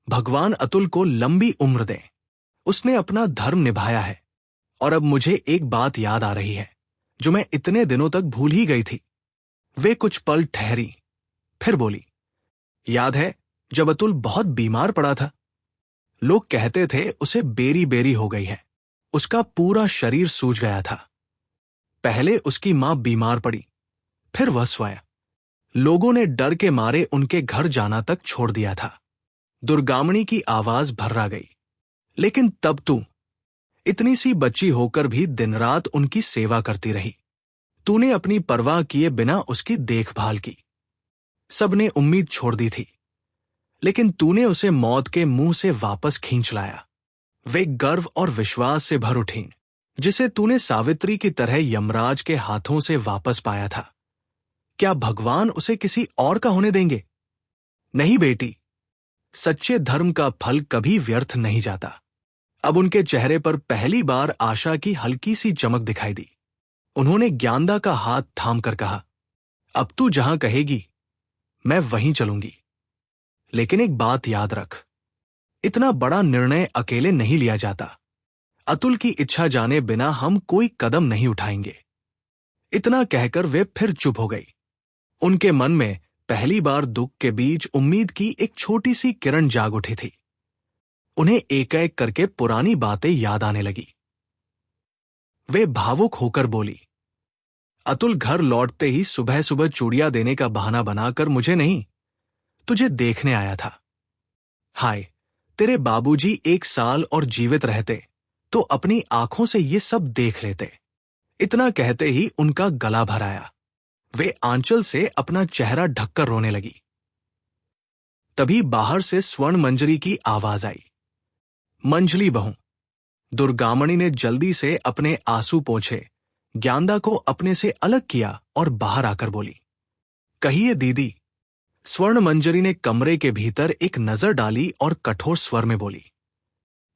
भगवान अतुल को लंबी उम्र दे। उसने अपना धर्म निभाया है। और अब मुझे एक बात याद आ रही है जो मैं इतने दिनों तक भूल ही गई थी। वे कुछ पल ठहरी, फिर बोली, याद है जब अतुल बहुत बीमार पड़ा था? लोग कहते थे उसे बेरी बेरी हो गई है। उसका पूरा शरीर सूज गया था। पहले उसकी मां बीमार पड़ी, फिर वह स्वयं। लोगों ने डर के मारे उनके घर जाना तक छोड़ दिया था। दुर्गामणि की आवाज भर्रा गई। लेकिन तब तू इतनी सी बच्ची होकर भी दिन रात उनकी सेवा करती रही। तूने अपनी परवाह किए बिना उसकी देखभाल की। सबने उम्मीद छोड़ दी थी, लेकिन तूने उसे मौत के मुंह से वापस खींच लाया। वे गर्व और विश्वास से भर उठीं, जिसे तूने सावित्री की तरह यमराज के हाथों से वापस पाया था। क्या भगवान उसे किसी और का होने देंगे? नहीं बेटी, सच्चे धर्म का फल कभी व्यर्थ नहीं जाता। अब उनके चेहरे पर पहली बार आशा की हल्की सी चमक दिखाई दी। उन्होंने ज्ञानदा का हाथ थामकर कहा, अब तू जहां कहेगी मैं वहीं चलूंगी। लेकिन एक बात याद रख, इतना बड़ा निर्णय अकेले नहीं लिया जाता। अतुल की इच्छा जाने बिना हम कोई कदम नहीं उठाएंगे। इतना कहकर वे फिर चुप हो गई। उनके मन में पहली बार दुख के बीच उम्मीद की एक छोटी सी किरण जाग उठी थी। उन्हें एक एक करके पुरानी बातें याद आने लगी। वे भावुक होकर बोली, अतुल घर लौटते ही सुबह सुबह चूड़ियां देने का बहाना बनाकर मुझे नहीं, तुझे देखने आया था। हाय, तेरे बाबूजी 1 साल और जीवित रहते तो अपनी आंखों से ये सब देख लेते। इतना कहते ही उनका गला भर आया। वे आंचल से अपना चेहरा ढककर रोने लगी। तभी बाहर से स्वर्ण मंजरी की आवाज आई, मंजली बहू। दुर्गामणि ने जल्दी से अपने आंसू पोंछे, ज्ञानदा को अपने से अलग किया और बाहर आकर बोली, कहिए दीदी। स्वर्ण मंजरी ने कमरे के भीतर एक नजर डाली और कठोर स्वर में बोली,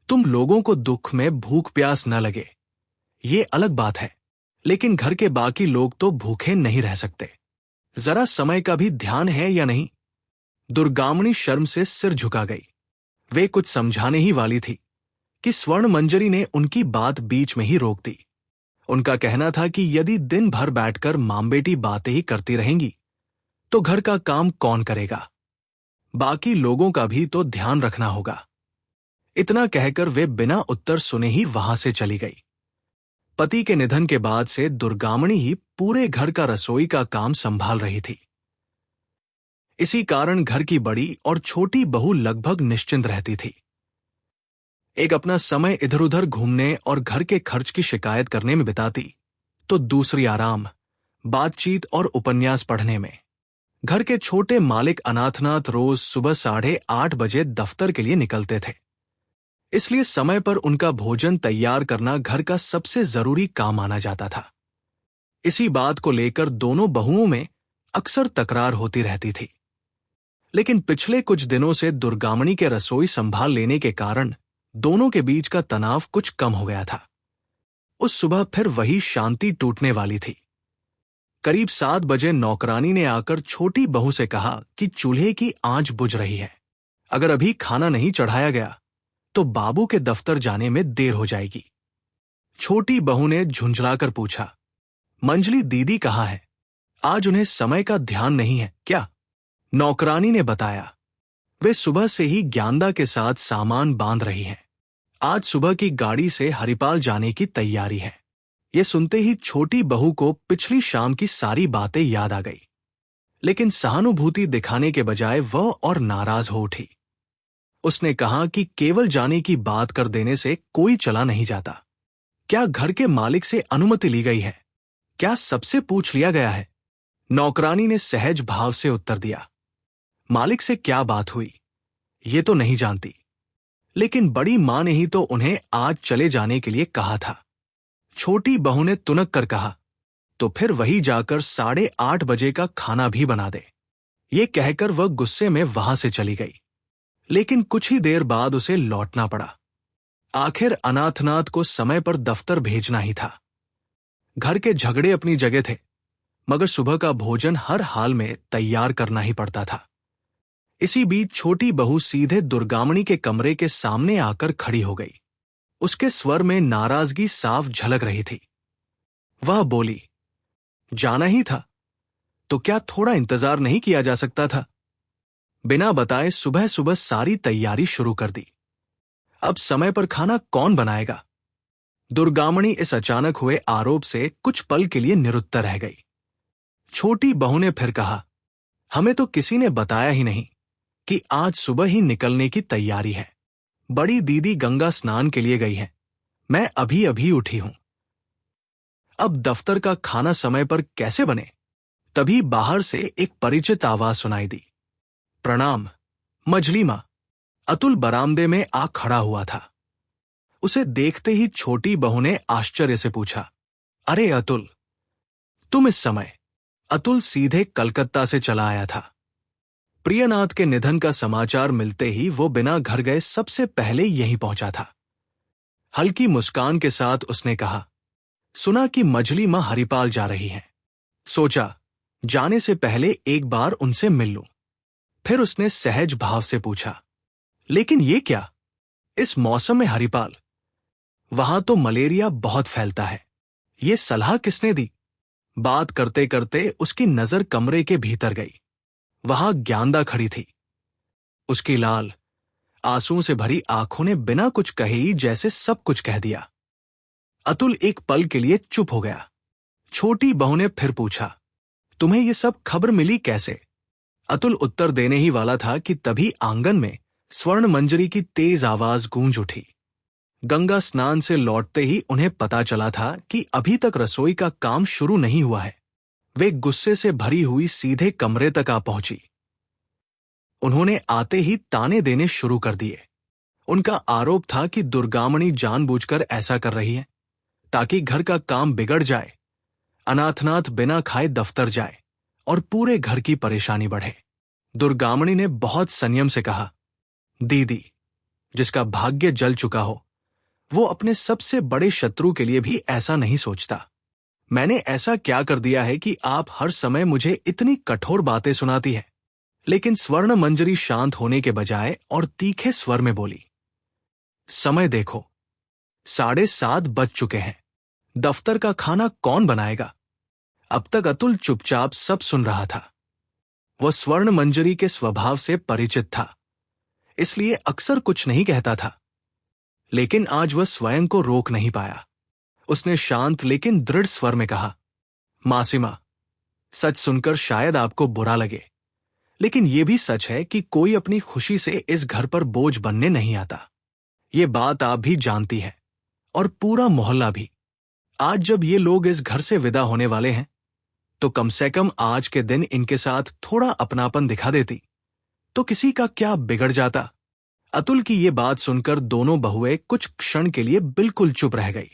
तुम लोगों को दुख में भूख प्यास न लगे, ये अलग बात है, लेकिन घर के बाकी लोग तो भूखे नहीं रह सकते। जरा समय का भी ध्यान है या नहीं? दुर्गामणि शर्म से सिर झुका गई। वे कुछ समझाने ही वाली थी कि स्वर्ण मंजरी ने उनकी बात बीच में ही रोक दी। उनका कहना था कि यदि दिन भर बैठकर मां बेटी बातें ही करती रहेंगी तो घर का काम कौन करेगा? बाकी लोगों का भी तो ध्यान रखना होगा। इतना कहकर वे बिना उत्तर सुने ही वहां से चली गई। पति के निधन के बाद से दुर्गामणि ही पूरे घर का रसोई का काम संभाल रही थी। इसी कारण घर की बड़ी और छोटी बहू लगभग निश्चिंत रहती थी। एक अपना समय इधर उधर घूमने और घर के खर्च की शिकायत करने में बिताती, तो दूसरी आराम, बातचीत और उपन्यास पढ़ने में। घर के छोटे मालिक अनाथनाथ रोज सुबह 8:30 बजे दफ्तर के लिए निकलते थे, इसलिए समय पर उनका भोजन तैयार करना घर का सबसे जरूरी काम माना जाता था। इसी बात को लेकर दोनों बहुओं में अक्सर तकरार होती रहती थी। लेकिन पिछले कुछ दिनों से दुर्गामणि के रसोई संभाल लेने के कारण दोनों के बीच का तनाव कुछ कम हो गया था। उस सुबह फिर वही शांति टूटने वाली थी। करीब 7 बजे नौकरानी ने आकर छोटी बहू से कहा कि चूल्हे की आंच बुझ रही है, अगर अभी खाना नहीं चढ़ाया गया तो बाबू के दफ्तर जाने में देर हो जाएगी। छोटी बहू ने झुंझलाकर पूछा, मंजली दीदी कहाँ है? आज उन्हें समय का ध्यान नहीं है क्या? नौकरानी ने बताया, वे सुबह से ही ज्ञानदा के साथ सामान बांध रही हैं। आज सुबह की गाड़ी से हरिपाल जाने की तैयारी है। ये सुनते ही छोटी बहू को पिछली शाम की सारी बातें याद आ गई, लेकिन सहानुभूति दिखाने के बजाय वह और नाराज हो उठी। उसने कहा कि केवल जाने की बात कर देने से कोई चला नहीं जाता। क्या घर के मालिक से अनुमति ली गई है? क्या सबसे पूछ लिया गया है? नौकरानी ने सहज भाव से उत्तर दिया, मालिक से क्या बात हुई ये तो नहीं जानती, लेकिन बड़ी मां ने ही तो उन्हें आज चले जाने के लिए कहा था। छोटी बहू ने तुनक कर कहा, तो फिर वही जाकर 8:30 बजे का खाना भी बना दे। ये कहकर वह गुस्से में वहां से चली गई, लेकिन कुछ ही देर बाद उसे लौटना पड़ा। आखिर अनाथनाथ को समय पर दफ्तर भेजना ही था। घर के झगड़े अपनी जगह थे, मगर सुबह का भोजन हर हाल में तैयार करना ही पड़ता था। इसी बीच छोटी बहू सीधे दुर्गामणि के कमरे के सामने आकर खड़ी हो गई। उसके स्वर में नाराजगी साफ झलक रही थी। वह बोली, जाना ही था तो क्या थोड़ा इंतजार नहीं किया जा सकता था? बिना बताए सुबह सुबह सारी तैयारी शुरू कर दी। अब समय पर खाना कौन बनाएगा? दुर्गामणि इस अचानक हुए आरोप से कुछ पल के लिए निरुत्तर रह गई। छोटी बहू ने फिर कहा, हमें तो किसी ने बताया ही नहीं कि आज सुबह ही निकलने की तैयारी है। बड़ी दीदी गंगा स्नान के लिए गई है। मैं अभी अभी उठी हूं। अब दफ्तर का खाना समय पर कैसे बने? तभी बाहर से एक परिचित आवाज सुनाई दी। प्रणाम, मझली मां। अतुल बरामदे में आ खड़ा हुआ था। उसे देखते ही छोटी बहू ने आश्चर्य से पूछा, अरे अतुल, तुम इस समय? अतुल सीधे कलकत्ता से चला आया था। प्रियनाथ के निधन का समाचार मिलते ही वो बिना घर गए सबसे पहले यहीं पहुंचा था। हल्की मुस्कान के साथ उसने कहा, सुना कि मझली मां हरिपाल जा रही हैं। सोचा जाने से पहले एक बार उनसे मिल लूं। फिर उसने सहज भाव से पूछा, लेकिन ये क्या, इस मौसम में हरिपाल? वहां तो मलेरिया बहुत फैलता है। ये सलाह किसने दी? बात करते करते उसकी नजर कमरे के भीतर गई। वहां ज्ञानदा खड़ी थी। उसकी लाल, आंसुओं से भरी आंखों ने बिना कुछ कहे ही जैसे सब कुछ कह दिया। अतुल एक पल के लिए चुप हो गया। छोटी बहू ने फिर पूछा, तुम्हें ये सब खबर मिली कैसे? अतुल उत्तर देने ही वाला था कि तभी आंगन में स्वर्ण मंजरी की तेज आवाज गूंज उठी। गंगा स्नान से लौटते ही उन्हें पता चला था कि अभी तक रसोई का काम शुरू नहीं हुआ है। वे गुस्से से भरी हुई सीधे कमरे तक आ पहुंची। उन्होंने आते ही ताने देने शुरू कर दिए। उनका आरोप था कि दुर्गामणि जानबूझकर ऐसा कर रही है ताकि घर का काम बिगड़ जाए, अनाथनाथ बिना खाए दफ्तर जाए और पूरे घर की परेशानी बढ़े। दुर्गामणि ने बहुत संयम से कहा, दीदी, जिसका भाग्य जल चुका हो वो अपने सबसे बड़े शत्रु के लिए भी ऐसा नहीं सोचता। मैंने ऐसा क्या कर दिया है कि आप हर समय मुझे इतनी कठोर बातें सुनाती है? लेकिन स्वर्ण मंजरी शांत होने के बजाय और तीखे स्वर में बोली, समय देखो, 7:30 बज चुके हैं। दफ्तर का खाना कौन बनाएगा? अब तक अतुल चुपचाप सब सुन रहा था। वह स्वर्ण मंजरी के स्वभाव से परिचित था, इसलिए अक्सर कुछ नहीं कहता था। लेकिन आज वह स्वयं को रोक नहीं पाया। उसने शांत लेकिन दृढ़ स्वर में कहा, मासिमा, सच सुनकर शायद आपको बुरा लगे, लेकिन यह भी सच है कि कोई अपनी खुशी से इस घर पर बोझ बनने नहीं आता। ये बात आप भी जानती है और पूरा मोहल्ला भी। आज जब ये लोग इस घर से विदा होने वाले हैं तो कम से कम आज के दिन इनके साथ थोड़ा अपनापन दिखा देती तो किसी का क्या बिगड़ जाता। अतुल की ये बात सुनकर दोनों बहुएं कुछ क्षण के लिए बिल्कुल चुप रह गई।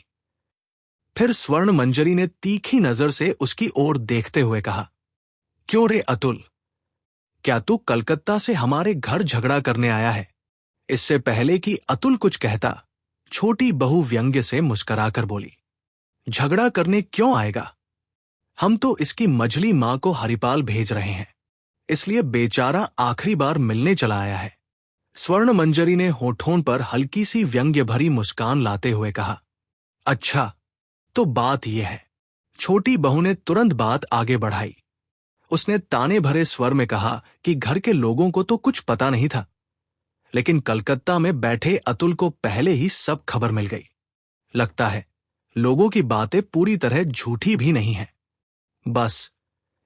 फिर स्वर्ण मंजरी ने तीखी नजर से उसकी ओर देखते हुए कहा, क्यों रे अतुल, क्या तू कलकत्ता से हमारे घर झगड़ा करने आया है? इससे पहले कि अतुल कुछ कहता, छोटी बहू व्यंग्य से मुस्कुराकर बोली, झगड़ा करने क्यों आएगा? हम तो इसकी मझली मां को हरिपाल भेज रहे हैं, इसलिए बेचारा आखिरी बार मिलने चला आया है। स्वर्ण मंजरी ने होठों पर हल्की सी व्यंग्य भरी मुस्कान लाते हुए कहा, अच्छा, तो बात यह है। छोटी बहू ने तुरंत बात आगे बढ़ाई। उसने ताने भरे स्वर में कहा कि घर के लोगों को तो कुछ पता नहीं था, लेकिन कलकत्ता में बैठे अतुल को पहले ही सब खबर मिल गई। लगता है लोगों की बातें पूरी तरह झूठी भी नहीं हैं। बस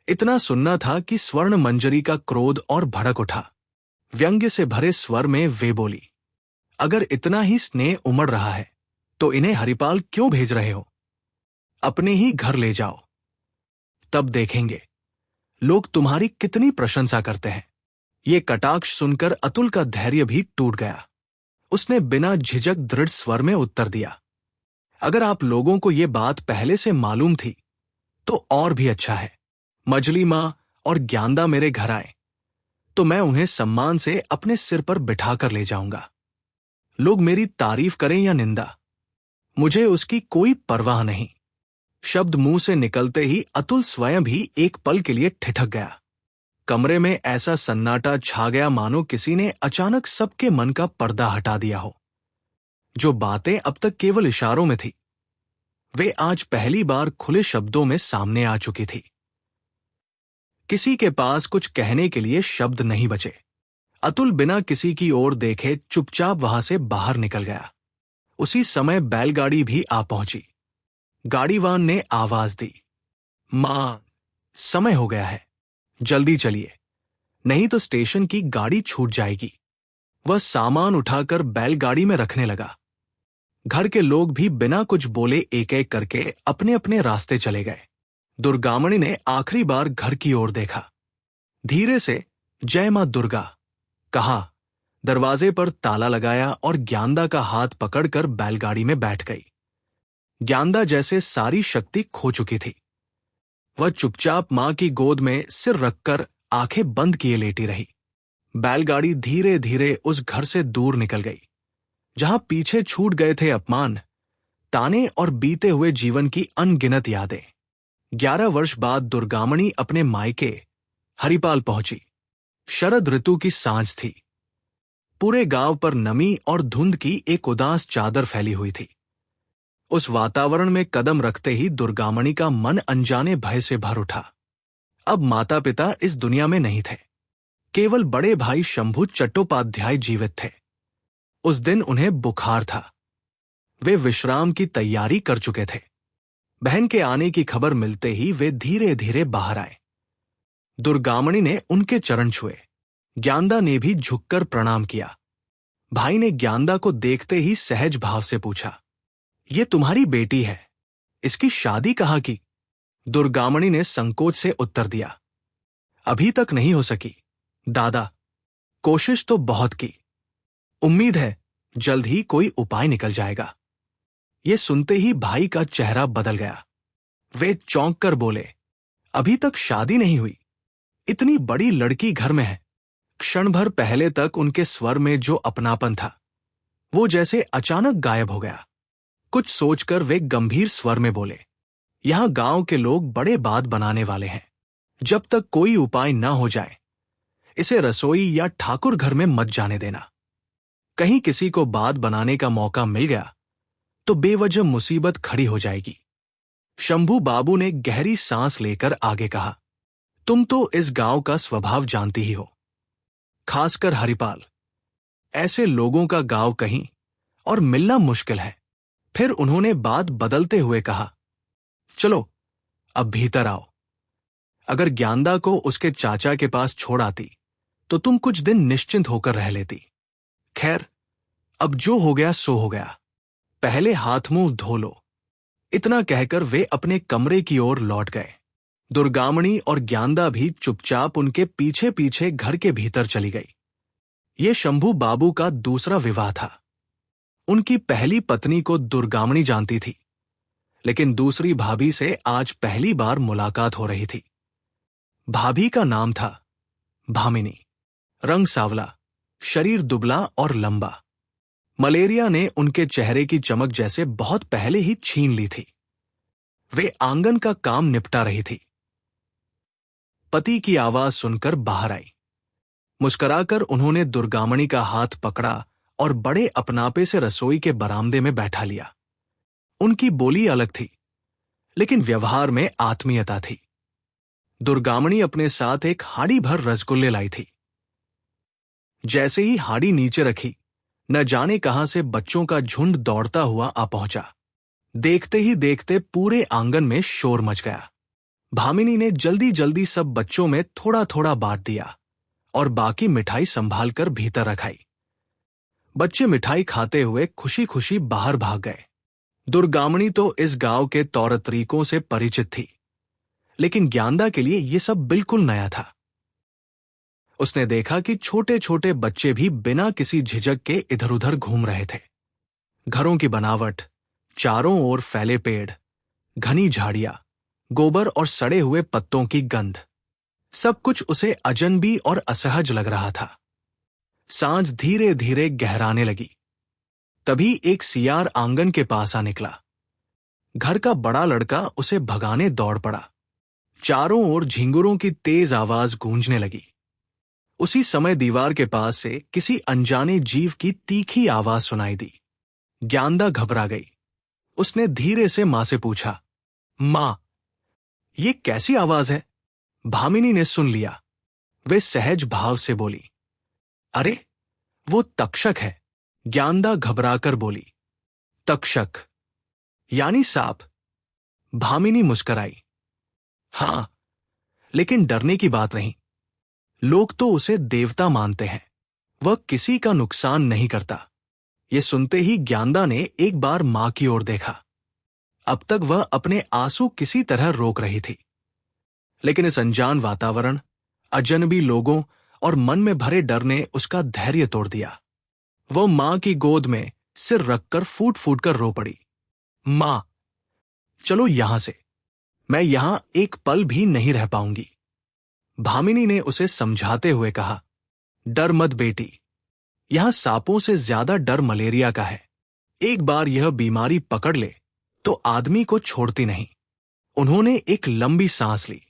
इतना सुनना था कि स्वर्ण मंजरी का क्रोध और भड़क उठा। व्यंग्य से भरे स्वर में वे बोली, अगर इतना ही स्नेह उमड़ रहा है तो इन्हें हरिपाल क्यों भेज रहे हो? अपने ही घर ले जाओ, तब देखेंगे लोग तुम्हारी कितनी प्रशंसा करते हैं। ये कटाक्ष सुनकर अतुल का धैर्य भी टूट गया। उसने बिना झिझक दृढ़ स्वर में उत्तर दिया, अगर आप लोगों को ये बात पहले से मालूम थी तो और भी अच्छा है। मझली मां और ज्ञानदा मेरे घर आए तो मैं उन्हें सम्मान से अपने सिर पर बिठाकर ले जाऊंगा। लोग मेरी तारीफ करें या निंदा, मुझे उसकी कोई परवाह नहीं। शब्द मुंह से निकलते ही अतुल स्वयं भी एक पल के लिए ठिठक गया। कमरे में ऐसा सन्नाटा छा गया मानो किसी ने अचानक सबके मन का पर्दा हटा दिया हो। जो बातें अब तक केवल इशारों में थी, वे आज पहली बार खुले शब्दों में सामने आ चुकी थी। किसी के पास कुछ कहने के लिए शब्द नहीं बचे। अतुल बिना किसी की ओर देखे चुपचाप वहां से बाहर निकल गया। उसी समय बैलगाड़ी भी आ पहुंची। गाड़ीवान ने आवाज दी, मां, समय हो गया है, जल्दी चलिए, नहीं तो स्टेशन की गाड़ी छूट जाएगी। वह सामान उठाकर बैलगाड़ी में रखने लगा। घर के लोग भी बिना कुछ बोले एक एक करके अपने अपने रास्ते चले गए। दुर्गामणि ने आखिरी बार घर की ओर देखा। धीरे से जय मां दुर्गा कहा, दरवाजे पर ताला लगाया और ज्ञानदा का हाथ पकड़कर बैलगाड़ी में बैठ गई। ज्ञानदा जैसे सारी शक्ति खो चुकी थी। वह चुपचाप मां की गोद में सिर रखकर आंखें बंद किए लेटी रही। बैलगाड़ी धीरे धीरे उस घर से दूर निकल गई जहां पीछे छूट गए थे अपमान, ताने और बीते हुए जीवन की अनगिनत यादें। 11 वर्ष बाद दुर्गामणि अपने मायके हरिपाल पहुंची। शरद ऋतु की सांझ थी। पूरे गांव पर नमी और धुंध की एक उदास चादर फैली हुई थी। उस वातावरण में कदम रखते ही दुर्गामणि का मन अनजाने भय से भर उठा। अब माता पिता इस दुनिया में नहीं थे। केवल बड़े भाई शंभु चट्टोपाध्याय जीवित थे। उस दिन उन्हें बुखार था। वे विश्राम की तैयारी कर चुके थे। बहन के आने की खबर मिलते ही वे धीरे धीरे बाहर आए। दुर्गामणि ने उनके चरण छुए। ज्ञानदा ने भी झुककर प्रणाम किया। भाई ने ज्ञानदा को देखते ही सहज भाव से पूछा, ये तुम्हारी बेटी है, इसकी शादी कहाँ की? दुर्गामणि ने संकोच से उत्तर दिया, अभी तक नहीं हो सकी दादा, कोशिश तो बहुत की। उम्मीद है जल्द ही कोई उपाय निकल जाएगा। ये सुनते ही भाई का चेहरा बदल गया। वे चौंक कर बोले, अभी तक शादी नहीं हुई? इतनी बड़ी लड़की घर में है। क्षण भर पहले तक उनके स्वर में जो अपनापन था, वो जैसे अचानक गायब हो गया। कुछ सोचकर वे गंभीर स्वर में बोले, यहां गांव के लोग बड़े बात बनाने वाले हैं। जब तक कोई उपाय न हो जाए, इसे रसोई या ठाकुर घर में मत जाने देना। कहीं किसी को बात बनाने का मौका मिल गया तो बेवजह मुसीबत खड़ी हो जाएगी। शंभू बाबू ने गहरी सांस लेकर आगे कहा, तुम तो इस गांव का स्वभाव जानती ही हो, खासकर हरिपाल। ऐसे लोगों का गांव कहीं और मिलना मुश्किल है। फिर उन्होंने बात बदलते हुए कहा, चलो अब भीतर आओ। अगर ज्ञानदा को उसके चाचा के पास छोड़ आती तो तुम कुछ दिन निश्चिंत होकर रह लेती। खैर, अब जो हो गया सो हो गया। पहले हाथ मुंह धो लो। इतना कहकर वे अपने कमरे की ओर लौट गए। दुर्गामणि और ज्ञानदा भी चुपचाप उनके पीछे पीछे घर के भीतर चली गई। ये शंभू बाबू का दूसरा विवाह था। उनकी पहली पत्नी को दुर्गामणि जानती थी, लेकिन दूसरी भाभी से आज पहली बार मुलाकात हो रही थी। भाभी का नाम था भामिनी। रंग सांवला, शरीर दुबला और लंबा। मलेरिया ने उनके चेहरे की चमक जैसे बहुत पहले ही छीन ली थी। वे आंगन का काम निपटा रही थी। पति की आवाज सुनकर बाहर आई। मुस्कुराकर उन्होंने दुर्गामणि का हाथ पकड़ा और बड़े अपनापे से रसोई के बरामदे में बैठा लिया। उनकी बोली अलग थी, लेकिन व्यवहार में आत्मीयता थी। दुर्गामणि अपने साथ एक हाड़ी भर रसगुल्ले लाई थी। जैसे ही हाड़ी नीचे रखी, न जाने कहां से बच्चों का झुंड दौड़ता हुआ आ पहुंचा। देखते ही देखते पूरे आंगन में शोर मच गया। भामिनी ने जल्दी जल्दी सब बच्चों में थोड़ा थोड़ा बांट दिया और बाकी मिठाई संभाल कर भीतर रखाई। बच्चे मिठाई खाते हुए खुशी खुशी बाहर भाग गए। दुर्गामणि तो इस गांव के तौर तरीकों से परिचित थी, लेकिन ज्ञानदा के लिए यह सब बिल्कुल नया था। उसने देखा कि छोटे छोटे बच्चे भी बिना किसी झिझक के इधर उधर घूम रहे थे। घरों की बनावट, चारों ओर फैले पेड़, घनी झाड़ियां, गोबर और सड़े हुए पत्तों की गंध, सब कुछ उसे अजनबी और असहज लग रहा था। सांझ धीरे धीरे गहराने लगी। तभी एक सियार आंगन के पास आ निकला। घर का बड़ा लड़का उसे भगाने दौड़ पड़ा। चारों ओर झिंगुरों की तेज आवाज गूंजने लगी। उसी समय दीवार के पास से किसी अनजाने जीव की तीखी आवाज सुनाई दी। ज्ञानदा घबरा गई। उसने धीरे से मां से पूछा, मां, ये कैसी आवाज है? भामिनी ने सुन लिया। वे सहज भाव से बोली, अरे वो तक्षक है। ज्ञानदा घबराकर बोली, तक्षक यानी सांप? भामिनी मुस्कराई, हां, लेकिन डरने की बात नहीं। लोग तो उसे देवता मानते हैं। वह किसी का नुकसान नहीं करता। ये सुनते ही ज्ञानदा ने एक बार मां की ओर देखा। अब तक वह अपने आंसू किसी तरह रोक रही थी, लेकिन इस अनजान वातावरण, अजनबी लोगों और मन में भरे डर ने उसका धैर्य तोड़ दिया। वह मां की गोद में सिर रखकर फूट फूट कर रो पड़ी। मां, चलो यहां से, मैं यहां एक पल भी नहीं रह पाऊंगी। भामिनी ने उसे समझाते हुए कहा, डर मत बेटी, यहां सांपों से ज्यादा डर मलेरिया का है। एक बार यह बीमारी पकड़ ले तो आदमी को छोड़ती नहीं। उन्होंने एक लंबी सांस ली।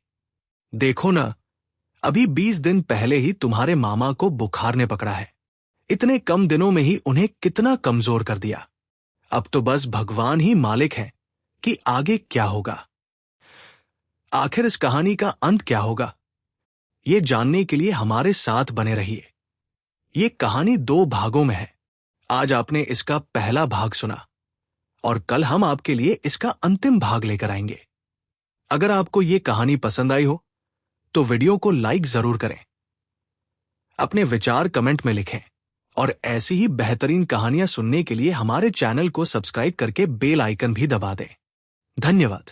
देखो ना, अभी 20 दिन पहले ही तुम्हारे मामा को बुखार ने पकड़ा है। इतने कम दिनों में ही उन्हें कितना कमजोर कर दिया। अब तो बस भगवान ही मालिक है कि आगे क्या होगा। आखिर इस कहानी का अंत क्या होगा, ये जानने के लिए हमारे साथ बने रहिए। ये कहानी 2 भागों में है। आज आपने इसका पहला भाग सुना और कल हम आपके लिए इसका अंतिम भाग लेकर आएंगे। अगर आपको ये कहानी पसंद आई हो तो वीडियो को लाइक जरूर करें, अपने विचार कमेंट में लिखें और ऐसी ही बेहतरीन कहानियां सुनने के लिए हमारे चैनल को सब्सक्राइब करके बेल आइकन भी दबा दें। धन्यवाद।